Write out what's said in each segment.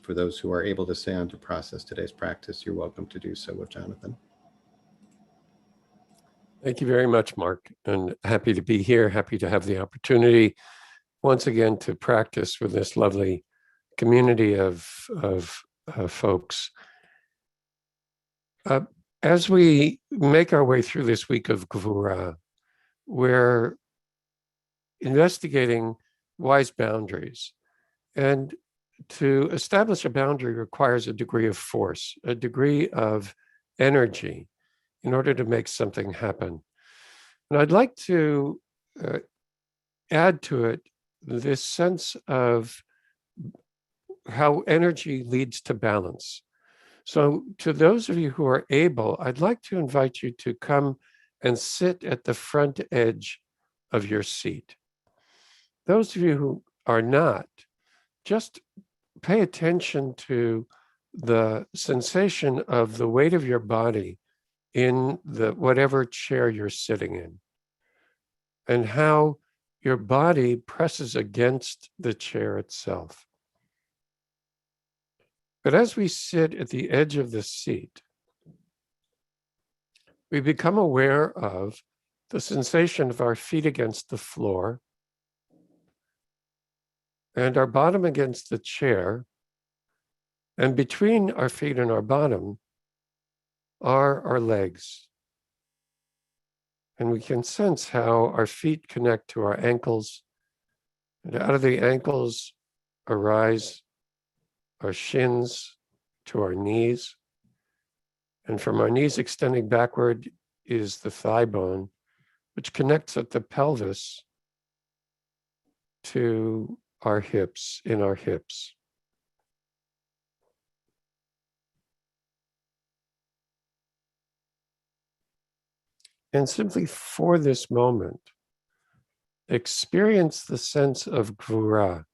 for those who are able to stay on to process today's practice, you're welcome to do so with Jonathan. Thank you very much, Mark, and happy to be here, happy to have the opportunity once again to practice with this lovely community of folks. As we make our way through this week of Gvura, we're investigating wise boundaries. And to establish a boundary requires a degree of force, a degree of energy in order to make something happen. And I'd like to add to it this sense of how energy leads to balance. So to those of you who are able, I'd like to invite you to come and sit at the front edge of your seat. Those of you who are not, just pay attention to the sensation of the weight of your body in the whatever chair you're sitting in, and how your body presses against the chair itself. But as we sit at the edge of the seat, we become aware of the sensation of our feet against the floor and our bottom against the chair. And between our feet and our bottom are our legs. And we can sense how our feet connect to our ankles, and out of the ankles arise our shins to our knees. And from our knees extending backward is the thigh bone, which connects at the pelvis to our hips, in our hips. And simply for this moment, experience the sense of gvura,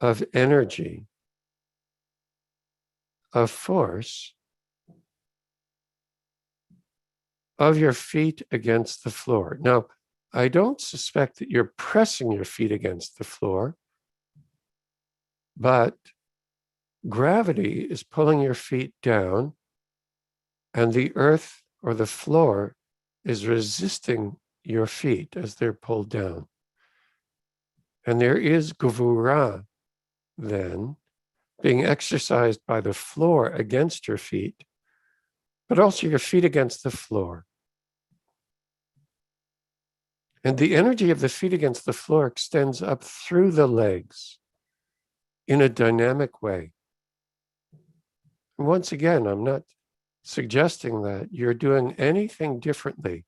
of energy, of force, of your feet against the floor. Now, I don't suspect that you're pressing your feet against the floor, but gravity is pulling your feet down, and the earth or the floor is resisting your feet as they're pulled down. And there is gvura then being exercised by the floor against your feet, but also your feet against the floor. And the energy of the feet against the floor extends up through the legs in a dynamic way. And once again, I'm not suggesting that you're doing anything differently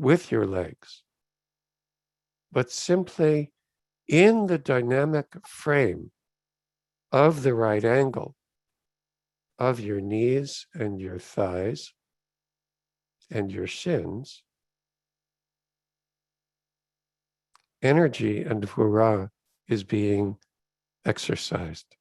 with your legs, but simply in the dynamic frame of the right angle of your knees and your thighs and your shins, energy and gvura is being exercised.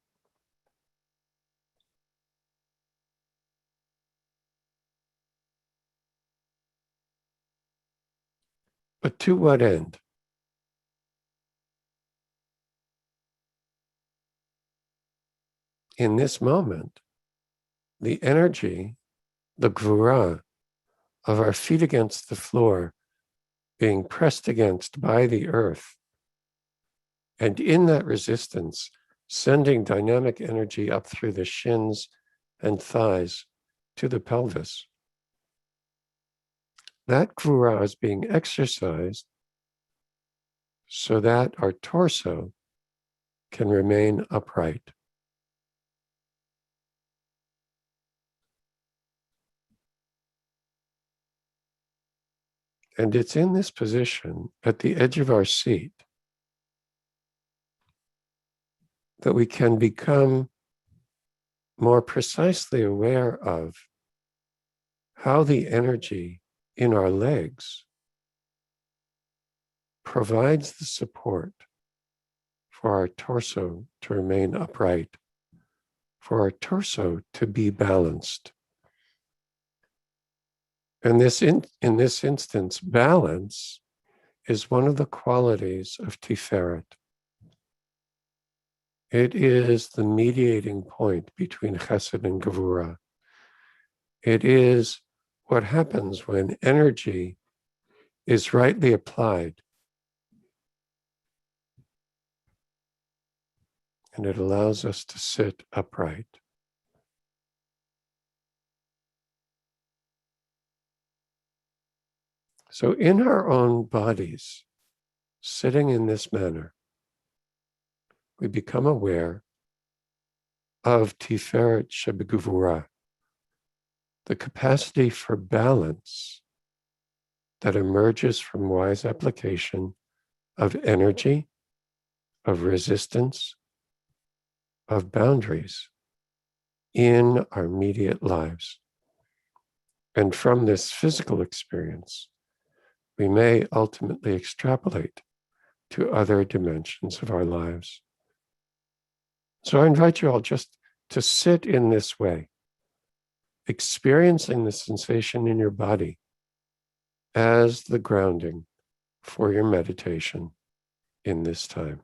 But to what end? In this moment, the energy, the gvura of our feet against the floor being pressed against by the earth, and in that resistance, sending dynamic energy up through the shins and thighs to the pelvis. That gvura is being exercised so that our torso can remain upright. And it's in this position at the edge of our seat that we can become more precisely aware of how the energy in our legs provides the support for our torso to remain upright, for our torso to be balanced. And in this instance, balance is one of the qualities of Tiferet. It is the mediating point between chesed and gevura. It is what happens when energy is rightly applied, and it allows us to sit upright. So in our own bodies, sitting in this manner, we become aware of Tiferet Shebeguvura, the capacity for balance that emerges from wise application of energy, of resistance, of boundaries in our immediate lives. And from this physical experience, we may ultimately extrapolate to other dimensions of our lives. So I invite you all just to sit in this way, experiencing the sensation in your body as the grounding for your meditation in this time.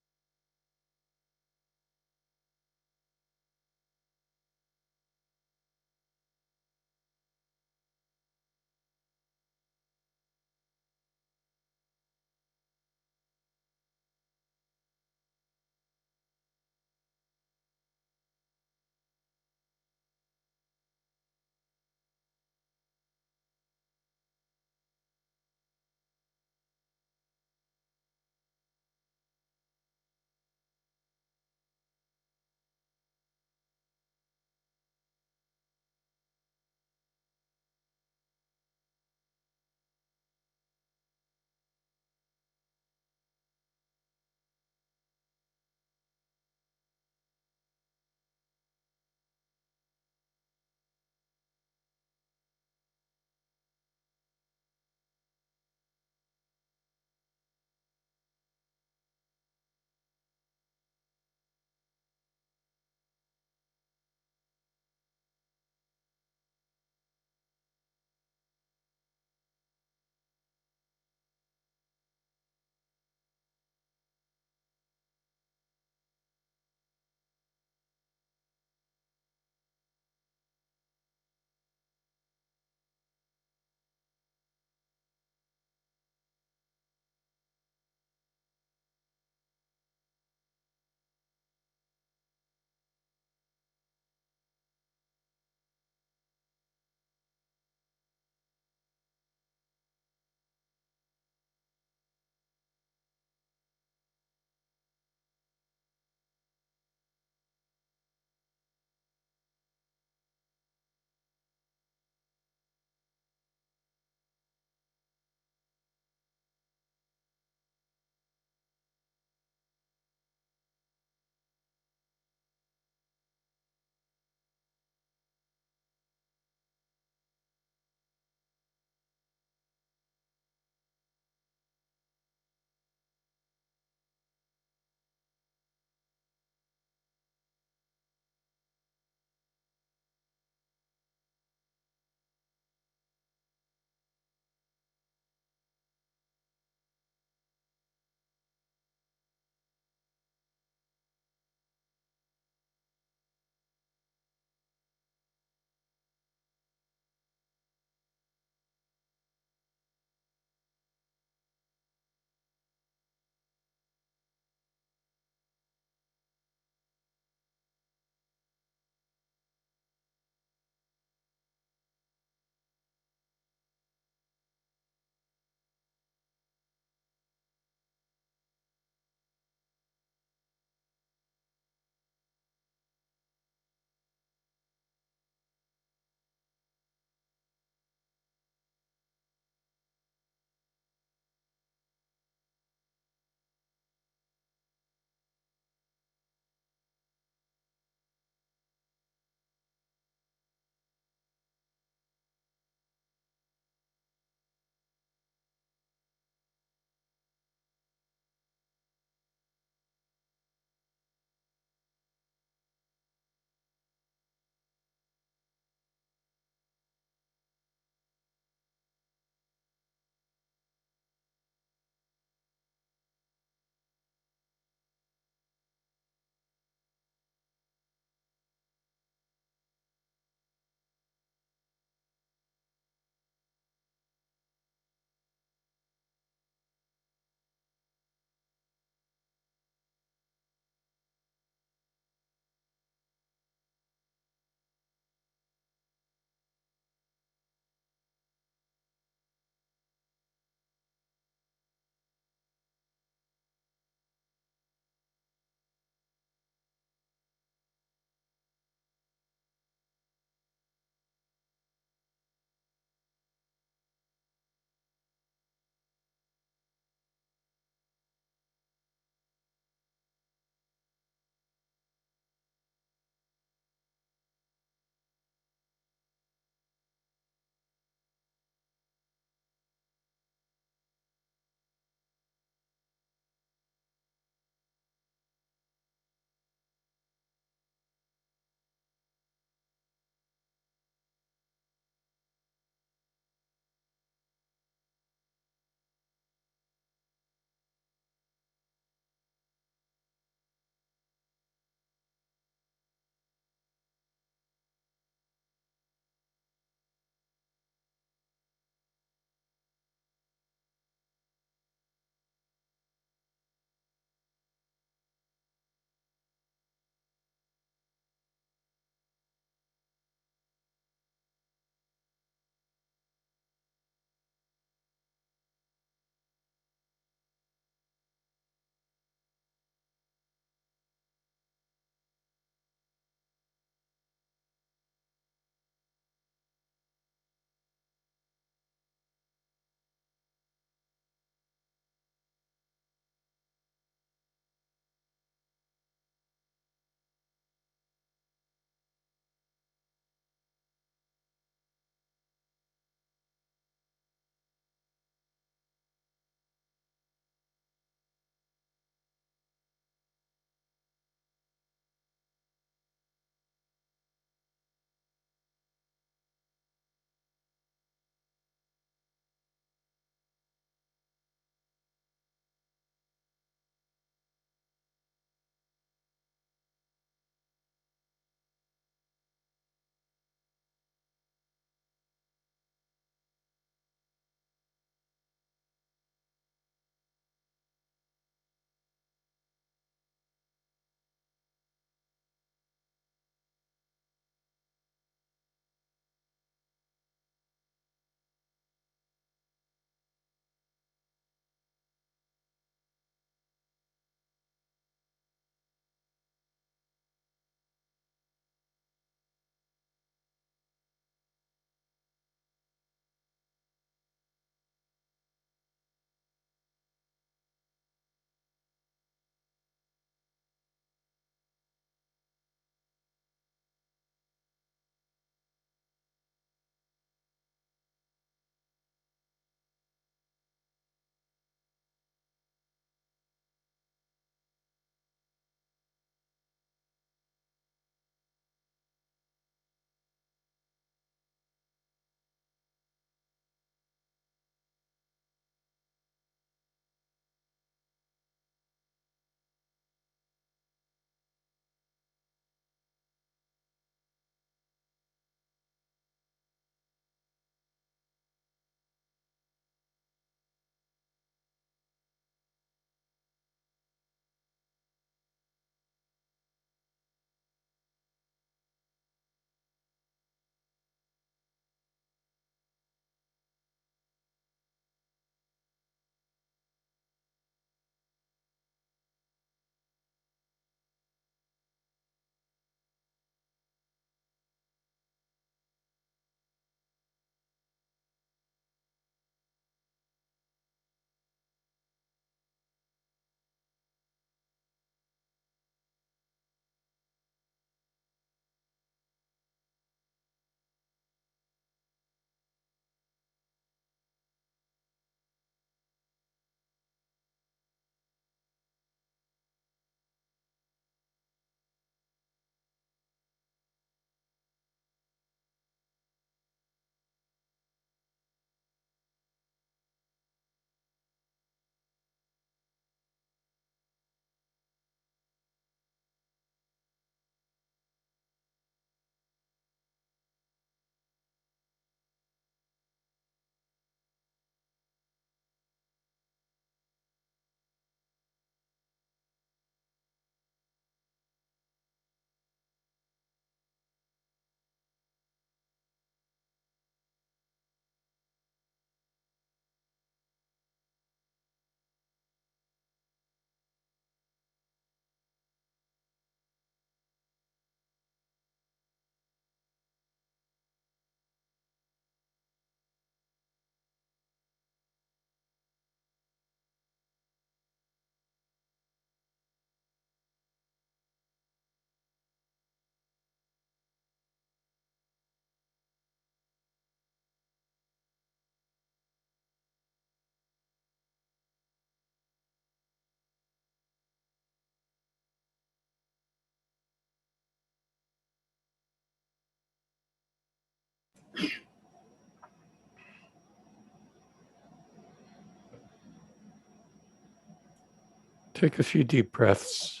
Take a few deep breaths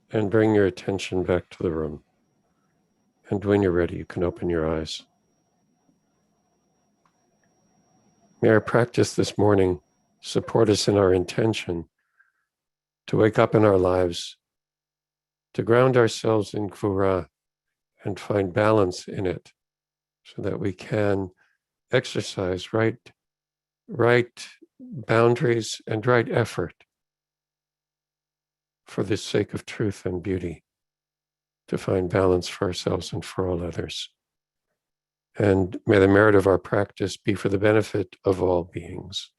and bring your attention back to the room. And when you're ready, you can open your eyes. May our practice this morning support us in our intention to wake up in our lives, to ground ourselves in Gvura and find balance in it so that we can exercise right boundaries and right effort for the sake of truth and beauty, to find balance for ourselves and for all others. And may the merit of our practice be for the benefit of all beings.